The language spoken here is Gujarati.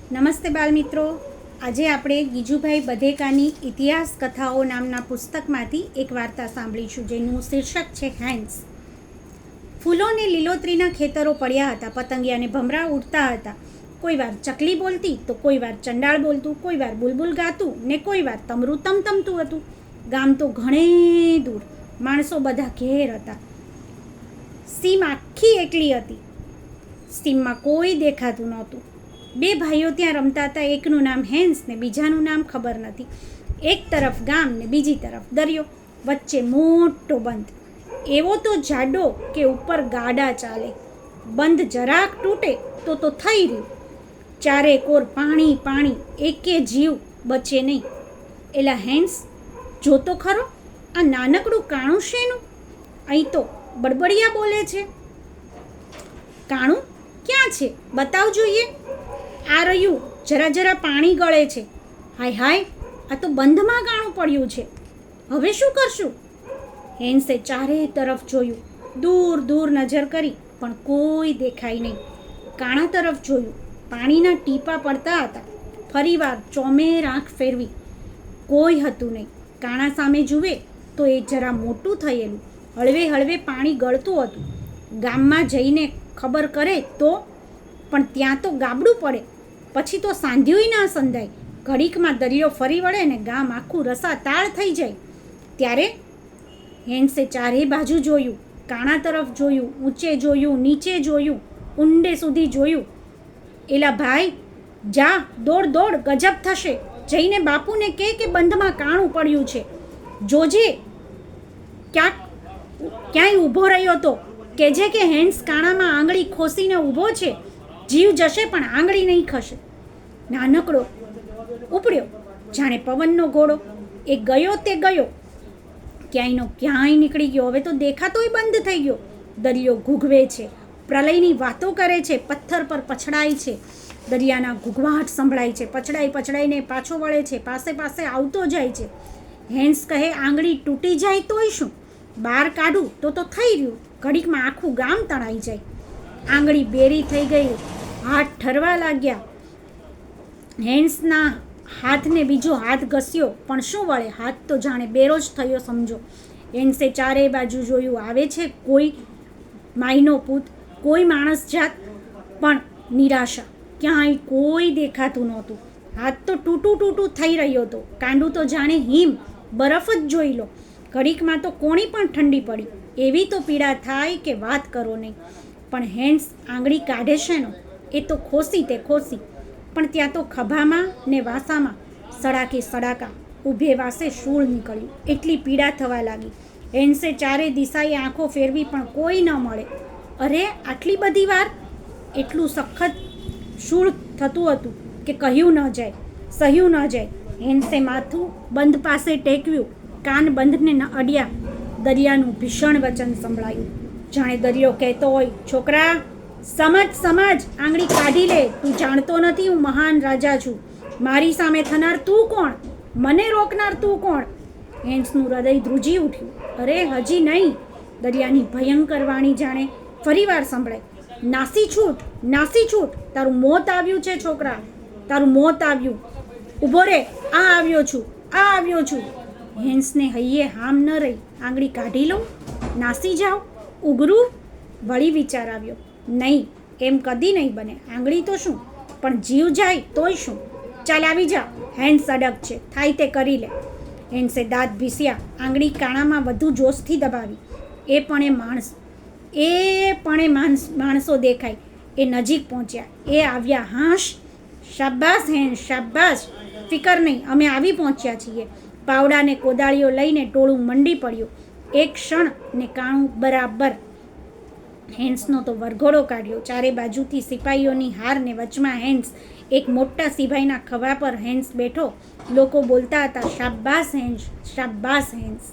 નમસ્તે બાળમિત્રો, આજે આપણે ગીજુભાઈ બધેકાની ઇતિહાસ કથાઓ નામના પુસ્તકમાંથી એક વાર્તા સાંભળીશું, જેનું શીર્ષક છે હેન્સ. ફૂલોને લીલોતરીના ખેતરો પડ્યા હતા, પતંગિયાને ભમરા ઉડતા હતા. કોઈ વાર ચકલી બોલતી તો કોઈ વાર ચંડાળ બોલતું, કોઈ વાર બુલબુલ ગાતું ને કોઈ વાર તમરું તમતમતું હતું. ગામ તો ઘણે દૂર, માણસો બધા ઘેર હતા. સીમ આખી એકલી હતી. સીમમાં કોઈ દેખાતું નહોતું. બે ભાઈઓ ત્યાં રમતા હતા. એકનું નામ હેન્સ ને બીજાનું નામ ખબર નથી. એક તરફ ગામ ને બીજી તરફ દરિયો, વચ્ચે મોટો બંધ, એવો તો જાડો કે ઉપર ગાડા ચાલે. બંધ જરાક તૂટે તો થઈ રહ્યું. ચારે કોર પાણી પાણી, એકે જીવ બચે નહીં. એલા હેન્સ, જોતો ખરો, આ નાનકડું કાણું શેનું? અહીં તો બડબડિયા બોલે છે. કાણું ક્યાં છે? બતાવ જોઈએ. આ રહ્યું, જરા જરા પાણી ગળે છે. હાય હાય, આ તો બંધમાં કાણું પડ્યું છે. હવે શું કરશું? હેન્સે ચારે તરફ જોયું, દૂર દૂર નજર કરી, પણ કોઈ દેખાય નહીં. કાણા તરફ જોયું, પાણીના ટીપા પડતા હતા. ફરીવાર ચોમેર આંખ ફેરવી, કોઈ હતું નહીં. કાણા સામે જુએ તો એ જરા મોટું થયેલું, હળવે હળવે પાણી ગળતું હતું. ગામમાં જઈને ખબર કરે તો, પણ ત્યાં તો ગાબડું પડે, પછી તો સાંધ્યુંય ના સંધાય. ઘડીકમાં દરિયો ફરી વળે ને ગામ આખું રસાતાળ થઈ જાય. ત્યારે હેન્સે ચારે બાજુ જોયું, કાણા તરફ જોયું, ઊંચે જોયું, નીચે જોયું, ઊંડે સુધી જોયું. એલા ભાઈ, જા, દોડ દોડ, ગજબ થશે. જઈને બાપુને કહે કે બંધમાં કાણું પડ્યું છે. જોજે ક્યાંય ઊભો રહ્યો તો કહેજે કે હેન્સ કાણામાં આંગળી ખોસીને ઊભો છે. જીવ જશે પણ આંગળી નહીં ખસે. નાનકડો ઉપડ્યો જાણે પવનનો ઘોડો. એ ગયો તે ગયો, ક્યાંયનો ક્યાંય નીકળી ગયો. હવે તો દેખાતોય બંધ થઈ ગયો. દરિયો ઘૂઘવે છે, પ્રલયની વાતો કરે છે, પથ્થર પર પછડાય છે. દરિયાના ઘૂઘવાટ સંભળાય છે. પછડાઈને પાછો વળે છે, પાસે પાસે આવતો જાય છે. હેન્સ કહે, આંગળી તૂટી જાય તોય શું, બહાર કાઢું તો થઈ રહ્યું. ઘડીકમાં આખું ગામ તણાઈ જાય. આંગળી બેરી થઈ ગઈ, હાથ ઠરવા લાગ્યા. હેન્સના હાથને બીજો હાથ ઘસ્યો, પણ શું વળે? હાથ તો જાણે બેરો જ થયો સમજો. હેન્સે ચારે બાજુ જોયું, આવે છે કોઈ માયનો પૂત, કોઈ માણસ જાત, પણ નિરાશા. ક્યાંય કોઈ દેખાતું નહોતું. હાથ તો તૂટું થઈ રહ્યો હતો. કાંડું તો જાણે હિમ, બરફ જ જોઈ લો. ઘડીકમાં તો કોણી પણ ઠંડી પડી. એવી તો પીડા થાય કે વાત કરો નહીં. પણ હેન્સ આંગળી કાઢે છે નો, એ તો ખોસી તે ખોસી, પણ ત્યાં તો ખભામાં ને વાસામાં સડાકે સડાકા, ઊભે વાસે શૂળ નીકળ્યું. એટલી પીડા થવા લાગી. હેન્સે ચારે દિશાએ આંખો ફેરવી, પણ કોઈ ન મળે. અરે, આટલી બધી વાર? એટલું સખત શૂળ થતું હતું કે કહ્યું ન જાય, સહ્યું ન જાય. હેન્સે માથું બંધ પાસે ટેકવ્યું, કાન બંધને ન અડ્યા. દરિયાનું ભીષણ વચન સંભળાયું, જાણે દરિયો કહેતો હોય, છોકરા, સમજ, આંગળી કાઢી લે. તું જાણતો નથી હું મહાન રાજા છું. મારી સામે થનાર તું કોણ? મને રોકનાર તું કોણ? હેન્સનું હૃદય ધ્રુજી ઉઠ્યું. અરે, હજી નહીં. દરિયાની ભયંકર વાણી જાણે ફરીવાર સંભળાય. નાસી છૂટ, તારું મોત આવ્યું છે છોકરા, તારું મોત આવ્યું. ઊભો રે, આ આવ્યો છું. હેન્સને હૈયે હામ ન રહી. આંગળી કાઢી લઉં, નાસી જાઓ, ઉઘરું? વળી વિચાર આવ્યો, નહીં, એમ કદી નહીં બને. આંગળી તો શું, પણ જીવ જાય તોય શું? ચાલ આવી જા, હેન્સ અડગ છે, થાય તે કરી લે. હેન્સે દાંત ભીસ્યા, આંગળી કાણામાં વધુ જોશથી દબાવી. એ પણ માણસો દેખાય. એ નજીક પહોંચ્યા. એ આવ્યા. હાશ, શાબાશ હેન્સ, શાબાશ. ફિકર નહીં, અમે આવી પહોંચ્યા છીએ. પાવડાને કોદાળીઓ લઈને ટોળું મંડી પડ્યું. એક ક્ષણ ને કાણું બરાબર. હેન્સનો તો વરઘોડો કાઢ્યો. ચારે બાજુથી સિપાહીઓની હાર ને વચમાં હેન્સ. એક મોટા સિપાહીના ખભા પર હેન્સ બેઠો. લોકો બોલતા હતા, શાબાશ હેન્સ, શાબાશ હેન્સ.